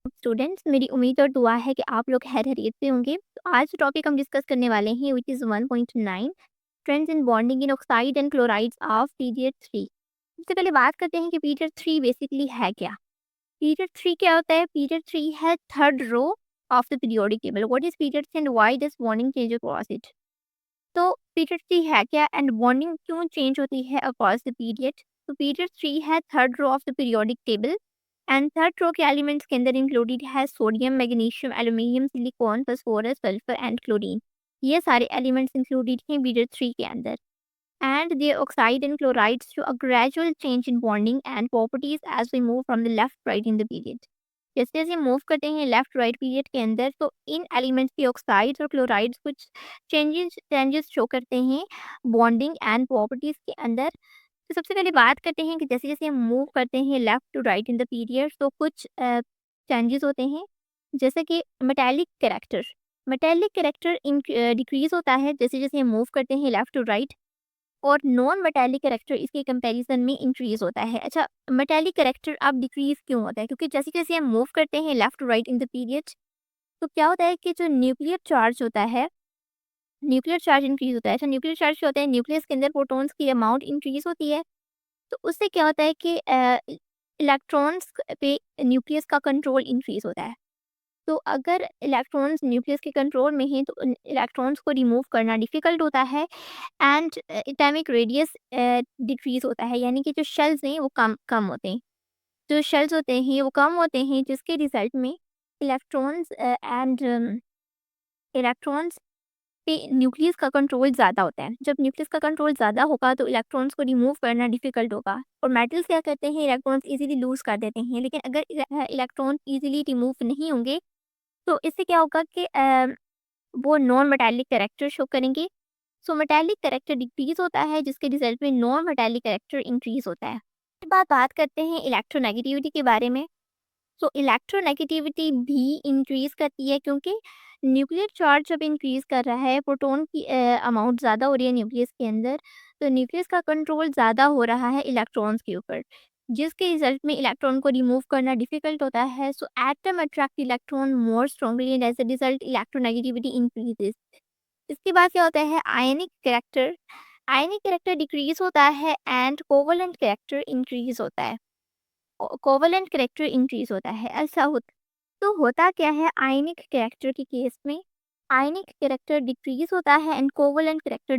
Students, मेरी उम्मीद और दुआ है कि आप लोग खैरियत से होंगे। तो आज जो टॉपिक हम डिस्कस करने वाले हैं which is 1.9 trends in bonding in oxide and chlorides of period 3। सबसे पहले बात करते हैं कि पीरियड 3 बेसिकली है क्या? पीरियड 3 क्या होता है? पीरियड 3 है third row of the periodic table. What is period 3 and why does bonding change across it? तो पीरियड 3 है क्या एंड बॉन्डिंग क्यों चेंज होती है अक्रॉस द पीरियड? तो पीरियड 3 है third row of the periodic table and third row के elements के अंदर इंक्लूडेड है sodium, magnesium, aluminium, silicon, phosphorus, sulphur and chlorine. ये सारे एलिमेंट्स इंक्लूडेड हैं पीरियड 3 के अंदर। And their oxide and chlorides show a gradual change in bonding and properties as we move from the left right in the period. जैसे जैसे move करते हैं left right period के अंदर तो इन एलिमेंट्स की ऑक्साइड्स और क्लोराइड्स कुछ चेंजेस चेंजेस शो करते हैं बॉन्डिंग एंड प्रॉपर्टीज के अंदर। तो सबसे पहले बात करते हैं कि जैसे जैसे हम मूव करते हैं left to right in the period तो कुछ चेंजेस होते हैं, जैसे कि मेटेलिक कैरेक्टर डिक्रीज होता है जैसे जैसे हम मूव करते हैं लेफ्ट टू राइट, और नॉन मेटालिक कैरेक्टर इसके कंपैरिजन में इंक्रीज होता है। अच्छा, मेटालिक कैरेक्टर अब डिक्रीज क्यों होता है? क्योंकि जैसे जैसे हम मूव करते हैं left to right in the period तो क्या होता है कि जो न्यूक्लियर चार्ज होता है, न्यूक्लियर चार्ज इंक्रीज होता है। अच्छा, न्यूक्लियर चार्ज क्या होता है? न्यूक्लियस के अंदर प्रोटॉन्स की अमाउंट इंक्रीज होती है। तो उससे क्या होता है कि इलेक्ट्रॉन्स पे न्यूक्लियस का कंट्रोल इंक्रीज होता है। तो अगर इलेक्ट्रॉन्स न्यूक्लियस के कंट्रोल में हैं तो उन इलेक्ट्रॉन्स को रिमूव करना डिफ़िकल्ट होता है एंड एटॉमिक रेडियस डिक्रीज़ होता है, यानी कि जो शेल्स हैं वो कम कम होते हैं। जो शेल्स होते हैं वो कम होते हैं जिसके रिज़ल्ट में इलेक्ट्रॉन्स पे न्यूक्लियस का कंट्रोल ज़्यादा होता है। जब न्यूक्लियस का कंट्रोल ज़्यादा होगा तो इलेक्ट्रॉन्स को रिमूव करना डिफ़िकल्ट होगा। और मेटल्स क्या करते हैं? इलेक्ट्रॉन्स ईज़िली लूज़ कर देते हैं। लेकिन अगर इलेक्ट्रॉन ईज़िली रिमूव नहीं होंगे तो इससे क्या होगा कि वो नॉन मेटालिक कैरेक्टर शो करेंगे। सो मेटालिक कैरेक्टर डिक्रीज होता है जिसके रिजल्ट में नॉन मेटालिक कैरेक्टर इंक्रीज होता है। फिर बात करते हैं इलेक्ट्रोनेगेटिविटी के बारे में। सो इलेक्ट्रोनेगेटिविटी भी इंक्रीज करती है क्योंकि न्यूक्लियर चार्ज जब इंक्रीज कर रहा है, प्रोटॉन की अमाउंट ज़्यादा हो रही है न्यूक्लियस के अंदर, तो न्यूक्लियस का कंट्रोल ज़्यादा हो रहा है इलेक्ट्रॉन्स के ऊपर, जिसके रिजल्ट में इलेक्ट्रॉन को रिमूव करना डिफिकल्ट होता है। So atom attract electron more strongly and as a result electronegativity increases. इसके बाद क्या होता है? आयनिक कैरेक्टर डिक्रीज होता है एंड कोवलेंट कैरेक्टर इंक्रीज होता है। कोवलेंट कैरेक्टर इंक्रीज होता है, ऐसा होता। तो होता क्या है आयनिक कैरेक्टर के केस में? आयनिक कैरेक्टर डिक्रीज होता है एंड कोवलेंट कैरेक्टर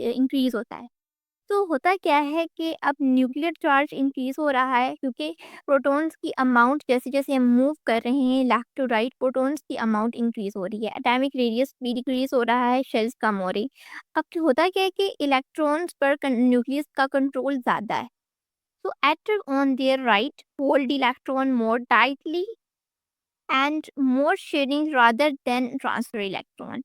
इंक्रीज होता है। तो होता क्या है कि अब न्यूक्लियर चार्ज इंक्रीज हो रहा है क्योंकि प्रोटॉन्स की अमाउंट जैसे जैसे हम मूव कर रहे हैं लेफ्ट टू राइट, प्रोटॉन्स की अमाउंट इंक्रीज हो रही है, एटॉमिक रेडियस भी डिक्रीज हो रहा है, शेल्स कम हो रही। अब क्या होता क्या है कि इलेक्ट्रॉन्स पर न्यूक्लियस का कंट्रोल ज़्यादा है। So atom on their right hold electron more tightly and more sharing rather than transfer electron.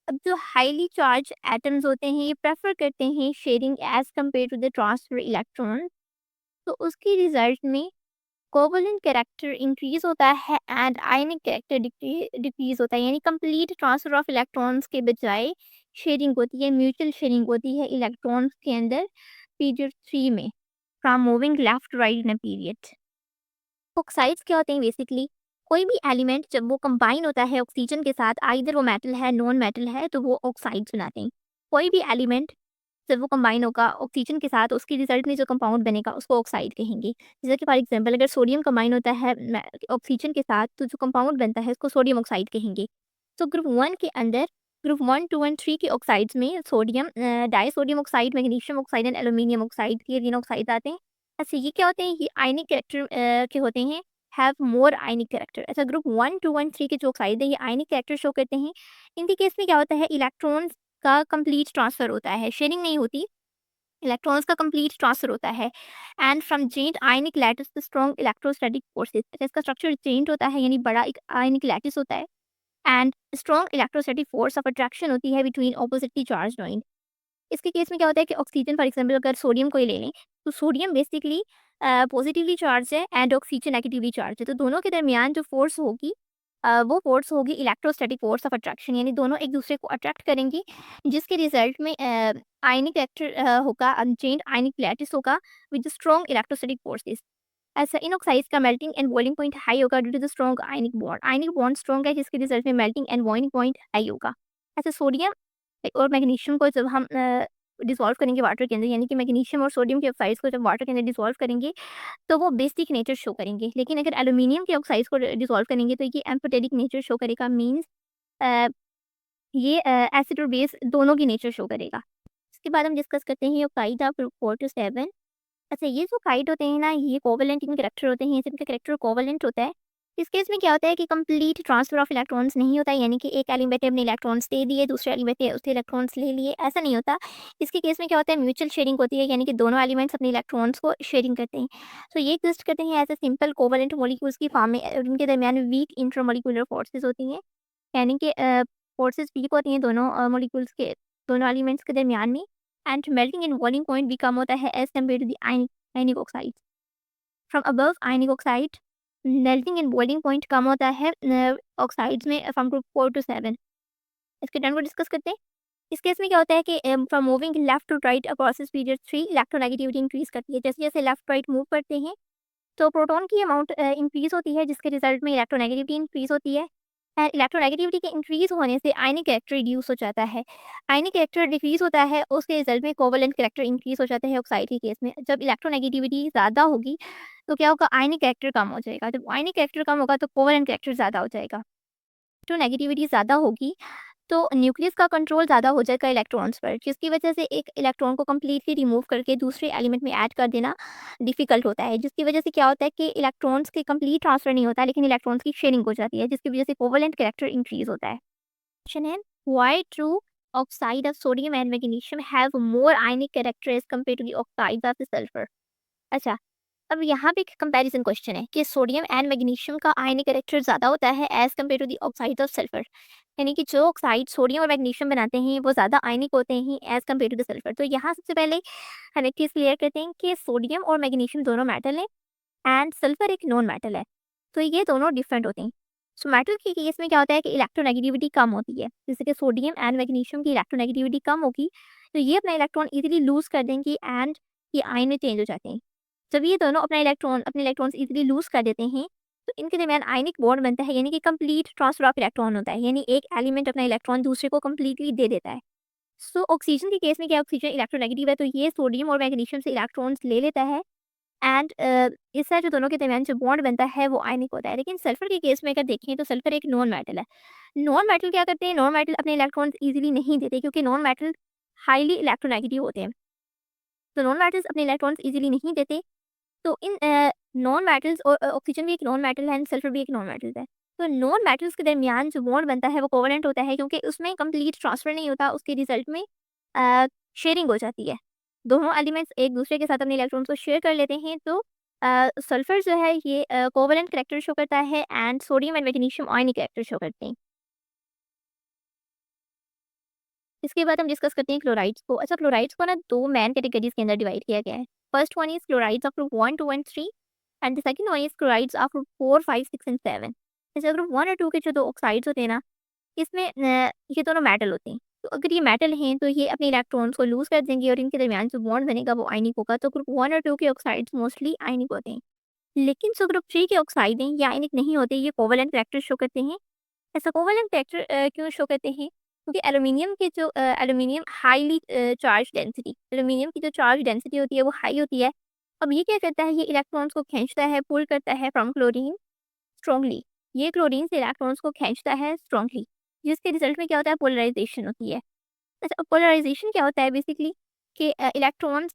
अब जो हाईली चार्ज एटम्स होते हैं ये प्रेफर करते हैं sharing as compare to the transfer electron. तो उसकी रिजल्ट में कोवलेंट कैरेक्टर इंक्रीज होता है एंड आयनिक कैरेक्टर डिक्रीज होता है, यानी कंप्लीट ट्रांसफर ऑफ इलेक्ट्रॉन्स के बजाय शेयरिंग होती है, म्यूचुअल शेयरिंग होती है इलेक्ट्रॉन्स के अंदर पीरियड 3 में from moving left right in a period. Oxides क्या होते हैं? बेसिकली कोई भी एलिमेंट जब वो कंबाइन होता है ऑक्सीजन के साथ, आइदर वो मेटल है नॉन मेटल है, तो वो ऑक्साइड्स बनाते हैं। कोई भी एलिमेंट जब वो कंबाइन होगा ऑक्सीजन के साथ, उसके रिजल्ट में जो कंपाउंड बनेगा उसको ऑक्साइड कहेंगे। जैसे कि फॉर एग्जांपल अगर सोडियम कंबाइन होता है ऑक्सीजन के साथ तो जो कंपाउंड बनता है उसको सोडियम ऑक्साइड कहेंगे। तो ग्रुप 1 के अंदर ग्रुप 1, 2 एंड 3 के ऑक्साइड्स में sodium disodium oxide, magnesium oxide and aluminium oxide, ये तीन ऑक्साइड आते हैं। अच्छा, ये क्या होते हैं? ये आयनिक कैरेक्टर के होते हैं, हैव मोर आयनिक कैरेक्टर। अच्छा, ग्रुप 1, 2 एंड 3 के जो ऑक्साइड है ये आयनिक कैरेक्टर शो करते हैं। इनके केस में क्या होता है? इलेक्ट्रॉन्स का कंप्लीट ट्रांसफर होता है, शेयरिंग नहीं होती, इलेक्ट्रॉन्स का कंप्लीट ट्रांसफर होता है। And from giant ionic lattice the strong electrostatic forces, इसका स्ट्रक्चर जेंट होता है यानी बड़ा एक आयनिक लैटिस होता है and strong electrostatic force of attraction होती है बिटवीन ऑपोजिटली चार्ज जॉइंट। इसके केस में क्या होता है कि ऑक्सीजन फॉर एग्जांपल अगर सोडियम को ही ले लें तो सोडियम बेसिकली पॉजिटिवली चार्ज है एंड ऑक्सीजन नेगेटिवली चार्ज है, तो दोनों के दरमियान जो फोर्स होगी वो फोर्स होगी इलेक्ट्रोस्टैटिक फोर्स ऑफ अट्रैक्शन, यानी दोनों एक दूसरे को अट्रैक्ट करेंगी, जिसके रिजल्ट में आयनिक रिएक्टर होगा, अनचेंज आयनिक लैटिस होगा विद स्ट्रॉन्ग इलेक्ट्रोस्टैटिक फोर्सेस। ऐसा इन ऑक्साइड्स का melting and boiling point high होगा due to the strong ionic bond. Ionic bond strong है जिसके रिजल्ट में melting and boiling point high होगा। ऐसे सोडियम और मैग्नीशियम को जब हम डिसॉल्व करेंगे वाटर के अंदर, यानी कि मैग्नीशियम और सोडियम के ऑक्साइड्स को जब वाटर के अंदर डिसॉल्व करेंगे तो वो बेसिक नेचर शो करेंगे। लेकिन अगर एल्यूमीनियम के ऑक्साइड्स को डिसॉल्व करेंगे तो ये एम्फोटेरिक नेचर शो करेगा। मीन्स ये एसिड और बेस दोनों की नेचर शो करेगा। इसके बाद हम डिस्कस करते हैं ऑक्साइड ऑफ 4 टू 7। अच्छा, ये जो काइट होते हैं ना, ये कोवेलेंट इन कैरेक्टर होते हैं, इनका कैरेक्टर कोवेलेंट होता है। इस केस में क्या होता है कि कंप्लीट ट्रांसफर ऑफ इलेक्ट्रॉन्स नहीं होता है, यानी कि एक एलिमेंट ने अपने इलेक्ट्रॉन्स दे दिए, दूसरे एलिमेंट ने उसके इलेक्ट्रॉन्स ले लिए, ऐसा नहीं होता। इसके केस में क्या होता है, म्यूचुअल शेयरिंग होती है, यानी कि दोनों एलिमेंट्स अपने इलेक्ट्रॉन्स को शेयरिंग करते हैं। तो ये एग्जिस्ट करते हैं as a simple covalent molecules की फॉर्म में, और उनके दरमियान वीक इंटरमोलिकुलर फोर्सेज होती हैं, यानी कि फोर्सेज वीक होती हैं दोनों मॉलिक्यूल्स के, दोनों एलिमेंट्स के दरमियान में। And melting and boiling point भी कम होता है as compare to the ionic oxide. From above ionic oxide melting and boiling point कम होता है ऑक्साइड्स में फ्रॉम ग्रुप 4 टू 7। इसके टर्न को डिस्कस करते हैं। इस केस में क्या होता है कि from moving left to right across period 3 electronegativity increase करती है। जैसे जैसे लेफ्ट राइट मूव करते हैं तो प्रोटॉन की अमाउंट इंक्रीज होती है, जिसके रिजल्ट में इलेक्ट्रोनेगेटिविटी इंक्रीज होती है। एंड इलेक्ट्रोनेगेटिविटी के इंक्रीज होने से आयनिक कैरेक्टर रिड्यूस हो जाता है। आयनिक कैरेक्टर डिक्रीज होता है, उसके रिजल्ट में कोवेलेंट कैरेक्टर इंक्रीज हो जाता है ऑक्साइड के केस में। जब इलेक्ट्रोनेगेटिविटी ज़्यादा होगी तो क्या होगा, आयनिक कैरेक्टर कम हो जाएगा। जब आयनिक कैरेक्टर कम होगा तो कोवेलेंट कैरेक्टर ज़्यादा हो जाएगा। तो नेगेटिविटी ज़्यादा होगी तो न्यूक्लियस का कंट्रोल ज़्यादा हो जाएगा इलेक्ट्रॉन्स पर, जिसकी वजह से एक इलेक्ट्रॉन को कम्प्लीटली रिमूव करके दूसरे एलिमेंट में ऐड कर देना डिफ़िकल्ट होता है। जिसकी वजह से क्या होता है कि इलेक्ट्रॉन्स के कंप्लीट ट्रांसफ़र नहीं होता, लेकिन इलेक्ट्रॉन्स की शेयरिंग हो जाती है, जिसकी वजह से कोवेलेंट कैरेक्टर इंक्रीज़ होता है। क्वेश्चन है, why true oxide of sodium and magnesium have more ionic character as compare to the oxides of the sulphur. अच्छा, अब यहाँ पे एक कंपैरिजन क्वेश्चन है कि सोडियम एंड मैग्नीशियम का आयनिक कैरेक्टर ज़्यादा होता है as compare to the oxides of sulphur, यानी कि जो ऑक्साइड सोडियम और मैग्नीशियम बनाते हैं वो ज़्यादा आयनिक होते हैं as compare to the sulphur. तो यहाँ सबसे पहले हम एक चीज़ क्लियर करते हैं कि सोडियम और मैग्नीशियम दोनों मेटल हैं एंड सल्फर एक नॉन मेटल है, तो ये दोनों डिफरेंट होते हैं। सो मेटल के केस में क्या होता है कि इलेक्ट्रोनेगेटिविटी कम होती है, जैसे कि सोडियम एंड मैग्नीशियम की इलेक्ट्रोनेगेटिविटी कम होगी तो ये अपना इलेक्ट्रॉन इजीली लूज कर देंगे एंड ये आयन में चेंज हो जाते हैं। जब ये दोनों अपने इलेक्ट्रॉन्स इजीली लूज कर देते हैं तो इनके दरमियान आयनिक बॉन्ड बनता है, यानी कि कंप्लीट ट्रांसफर ऑफ इलेक्ट्रॉन होता है, यानी एक एलिमेंट अपना इलेक्ट्रॉन दूसरे को कंप्लीटली दे देता है। सो ऑक्सीजन के केस में क्या, ऑक्सीजन इलेक्ट्रोनेगेटिव है तो ये सोडियम और मैग्नीशियम से इलेक्ट्रॉन्स ले लेता है एंड इससे जो दोनों के दरमियान जो बॉन्ड बनता है वो आयनिक होता है। लेकिन सल्फर के केस में अगर देखें तो सल्फर एक नॉन मेटल है। नॉन मेटल क्या करते हैं, नॉन मेटल अपने इलेक्ट्रॉन्स इजीली नहीं देते क्योंकि नॉन मेटल हाईली इलेक्ट्रोनेगेटिव होते हैं। तो नॉन मेटल्स अपने इलेक्ट्रॉन्स इजीली नहीं देते। तो इन नॉन मेटल्स और ऑक्सीजन भी एक नॉन मेटल है एंड सल्फर भी एक नॉन मेटल है। तो नॉन मेटल्स के दरमियान जो बॉन्ड बनता है वो कोवेलेंट होता है क्योंकि उसमें कंप्लीट ट्रांसफर नहीं होता, उसके रिजल्ट में शेयरिंग हो जाती है। दोनों एलिमेंट्स एक दूसरे के साथ अपने इलेक्ट्रॉन्स को शेयर कर लेते हैं। तो सल्फर जो है ये कोवेलेंट कैरेक्टर शो करता है and sodium and magnesium ionic character show करते हैं। इसके बाद हम डिस्कस करते हैं क्लोराइड्स को। अच्छा, क्लोराइड्स को ना दो मेन कैटेगरीज के अंदर डिवाइड किया गया है। First one is chlorides of group 1, 2 and 3 and the second one is chlorides of group 4, 5, 6 and 7। जैसे ग्रुप 1 और 2 के जो दो ऑक्साइड्स होते हैं ना, इसमें ये दोनों मेटल होते हैं। तो अगर ये मेटल हैं तो ये अपने इलेक्ट्रॉन्स को लूज कर देंगे और इनके दरमियान जो बॉन्ड बनेगा वो आयनिक होगा। तो ग्रुप 1 और 2 के ऑक्साइड्स मोस्टली आयनिक होते हैं। लेकिन जो ग्रुप 3 के ऑक्साइड हैं ये आयनिक नहीं होते, ये कोवेलेंट कैरेक्टर शो करते हैं। ऐसा कोवेलेंट कैरेक्टर क्यों शो करते हैं? क्योंकि aluminium highly charge density, aluminium की जो चार्ज डेंसिटी होती है वो हाई होती है। अब ये क्या करता है, ये इलेक्ट्रॉन्स को खींचता है, पुल करता है फ्रॉम क्लोरीन स्ट्रांगली। ये क्लोरीन से इलेक्ट्रॉन्स को खींचता है स्ट्रांगली, जिसके रिजल्ट में क्या होता है, पोलराइजेशन होती है। अच्छा, पोलराइजेशन क्या होता है बेसिकली कि इलेक्ट्रॉन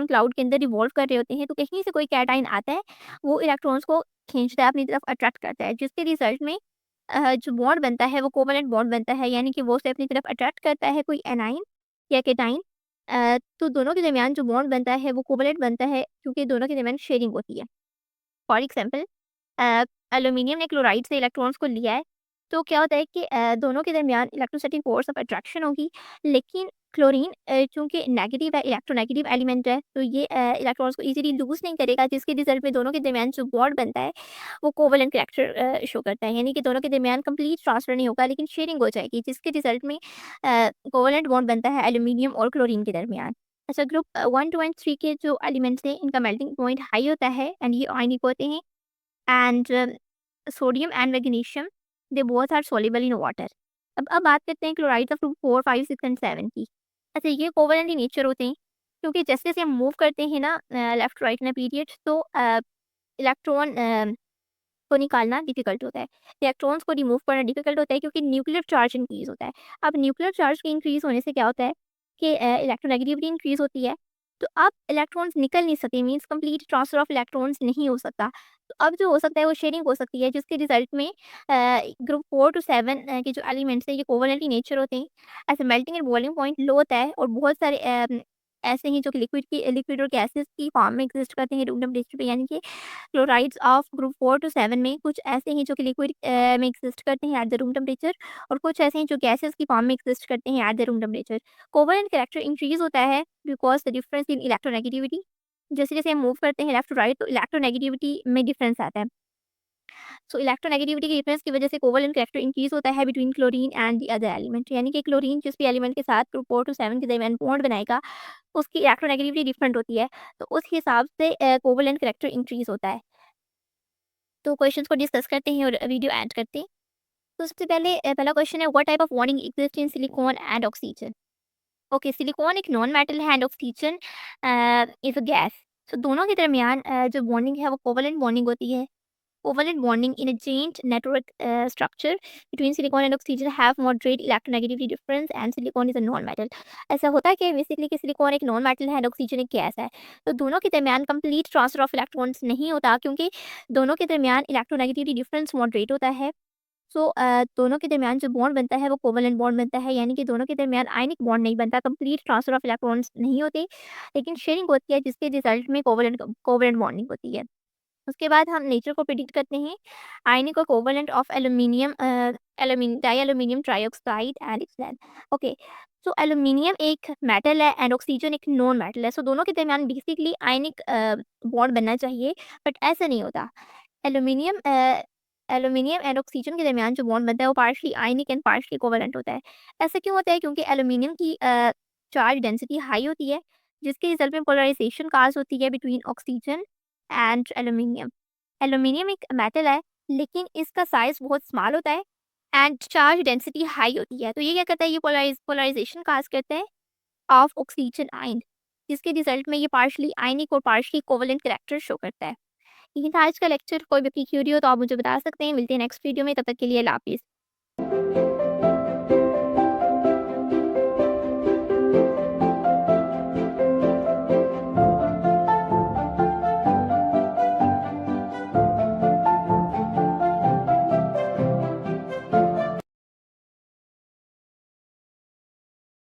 क्लाउड के अंदर रिवॉल्व कर रहे होते हैं, तो कहीं से कोई कैटायन आता है, वो इलेक्ट्रॉन्स को खींचता है, अपनी तरफ अट्रैक्ट करता है, जिसके रिजल्ट में जो बॉन्ड बनता है वो कोवेलेंट बॉन्ड बनता है, यानी कि वो उसे अपनी तरफ अट्रैक्ट करता है कोई एनाइन या केटाइन। तो दोनों के दरमियान जो बॉन्ड बनता है वो कोवेलेंट बनता है क्योंकि दोनों के दरमियान शेयरिंग होती है। फॉर एग्जाम्पल, एल्यूमिनियम ने क्लोराइड से इलेक्ट्रॉन्स को लिया है, तो क्या होता है कि दोनों के दरमियान इलेक्ट्रोस्टैटिक फोर्स ऑफ अट्रैक्शन होगी। लेकिन क्लोरीन चूँकि नेगेटिव है, इलेक्ट्रोनेगेटिव एलिमेंट है, तो ये इलेक्ट्रॉन्स को ईज़िली लूज़ नहीं करेगा, जिसके रिज़ल्ट में दोनों के दरमियान जो बॉन्ड बनता है, वो कोवेलेंट कैरेक्टर शो करता है। यानी कि दोनों के दरमियान कंप्लीट ट्रांसफ़र नहीं होगा, लेकिन शेयरिंग हो जाएगी, जिसके रिज़ल्ट में कोवेलेंट बॉन्ड बनता है एल्यूमीनियम और क्लोरीन के दरमियान। अच्छा, ग्रुप 1, 2 एंड 3 के जो एलिमेंट्स हैं इनका मेल्टिंग पॉइंट हाई होता है एंड ये आयनिक होते हैं and sodium and magnesium they both are soluble in water. अब बात करते हैं क्लोराइड्स ऑफ ग्रुप 4, 5, 6 एंड 7 की। अच्छा, ये कोवैलेंट इन नेचर होते हैं क्योंकि जैसे-जैसे हम मूव करते हैं ना left right in a period तो इलेक्ट्रॉन को निकालना डिफ़िकल्ट होता है। इलेक्ट्रॉन्स को रिमूव करना डिफ़िकल्ट होता है क्योंकि न्यूक्लियर चार्ज इंक्रीज़ होता है। अब न्यूक्लियर चार्ज के इंक्रीज़ होने से क्या होता है कि इलेक्ट्रोनेगेटिविटी इंक्रीज़ होती है। तो अब इलेक्ट्रॉन्स निकल नहीं सकते, means complete transfer of electrons नहीं हो सकता। तो अब जो हो सकता है वो शेयरिंग हो सकती है जिसके रिज़ल्ट में ग्रुप 4 टू 7 के जो एलिमेंट्स हैं ये कोवैलेंट इन नेचर होते हैं। ऐसे मेल्टिंग एंड बॉइलिंग पॉइंट लो होता है और बहुत सारे ऐसे हैं जो कि लिक्विड और गैसेज़ की फॉर्म में एक्सिस्ट करते हैं रूम टेम्परेचर पे, यानी कि क्लोराइड्स ऑफ ग्रुप 4 टू 7 में कुछ ऐसे हैं जो कि लिक्विड में एक्सिस्ट करते हैं एट द रूम टेम्परेचर और कुछ ऐसे हैं जो गैसेस की फॉर्म में एक्सिस्ट करते हैं at the room temperature. Covalent character increase होता है because the difference in electronegativity. जैसे-जैसे हम मूव करते हैं लेफ्ट टू राइट तो इलेक्ट्रोनेगेटिविटी में डिफरेंस आता है। सो इलेक्ट्रोनेगेटिविटी के डिफरेंस की वजह से कोवैलेंट कैरेक्टर इंक्रीज होता है between chlorine and the other element, यानी कि क्लोरीन जिस भी एलिमेंट के साथ ग्रुप 4 टू 7 के दरमियान बॉन्ड बनाएगा उसकी इलेक्ट्रोनेगेटिविटी डिफरेंट होती है। तो उस हिसाब से कोवैलेंट कैरेक्टर इंक्रीज होता है। तो क्वेश्चंस को डिस्कस करते हैं और वीडियो ऐड करते हैं। तो सबसे पहले पहला क्वेश्चन है, what type of bonding exist in silicon and oxygen. Okay, silicon एक नॉन मेटल है and oxygen is a gas. तो दोनों के दरमियान जो बॉन्डिंग है वो कोवैलेंट बॉन्डिंग होती है। Covalent bonding in a chained network structure between silicon and oxygen have moderate electronegativity difference and silicon is a non-metal। ऐसा होता है कि बेसिकली कि सिलिकॉन एक नॉन मेटल है एंड ऑक्सीजन एक गैस है। तो दोनों के दरमियान कंप्लीट ट्रांसफर ऑफ इलेक्ट्रॉन्स नहीं होता क्योंकि दोनों के दरमियान इलेक्ट्रोनेगेटिविटी डिफरेंस मॉडरेट होता है। सो दोनों के दरमियान जो बॉन्ड बनता है वो कोवैलेंट बॉन्ड बनता है, यानी कि दोनों के दरमियान आयनिक बॉन्ड नहीं बनता, कंप्लीट ट्रांसफर ऑफ इलेक्ट्रॉन्स नहीं होते, लेकिन शेयरिंग होती है जिसके रिजल्ट में कोवैलेंट बॉन्डिंग होती है। उसके बाद हम नेचर को प्रेडिक्ट करते हैं। आयनिक और covalent of aluminium dialuminium trioxide and its length. Okay, so aluminium एक मेटल है एंड ऑक्सीजन एक नॉन मेटल है। सो दोनों के दरमियान बेसिकली आयनिक बॉन्ड बनना चाहिए, बट ऐसा नहीं होता। एल्यूमिनियम एल्यूमिनियम एंड ऑक्सीजन के दरमियान जो बॉन्ड बनता है वो partially ionic and partially covalent होता है। ऐसा क्यों होता है? क्योंकि एल्यूमिनियम की चार्ज डेंसिटी हाई होती है जिसके रिजल्ट में पोलराइजेशन काज होती है between oxygen and aluminium. Aluminium एक मेटल है लेकिन इसका साइज बहुत स्मॉल होता है एंड चार्ज डेंसिटी हाई होती है। तो ये क्या करता है, ये पोलराइजेशन काज करता है ऑफ ऑक्सीजन आयन, जिसके रिजल्ट में ये पार्शली आयनिक और पार्शली कोवैलेंट कैरेक्टर शो करता है। ये था आज का लेक्चर। कोई भी क्यूरी हो तो आप मुझे बता सकते हैं। मिलते हैं नेक्स्ट वीडियो में, तब तक के लिए अल्लाह हाफिज़।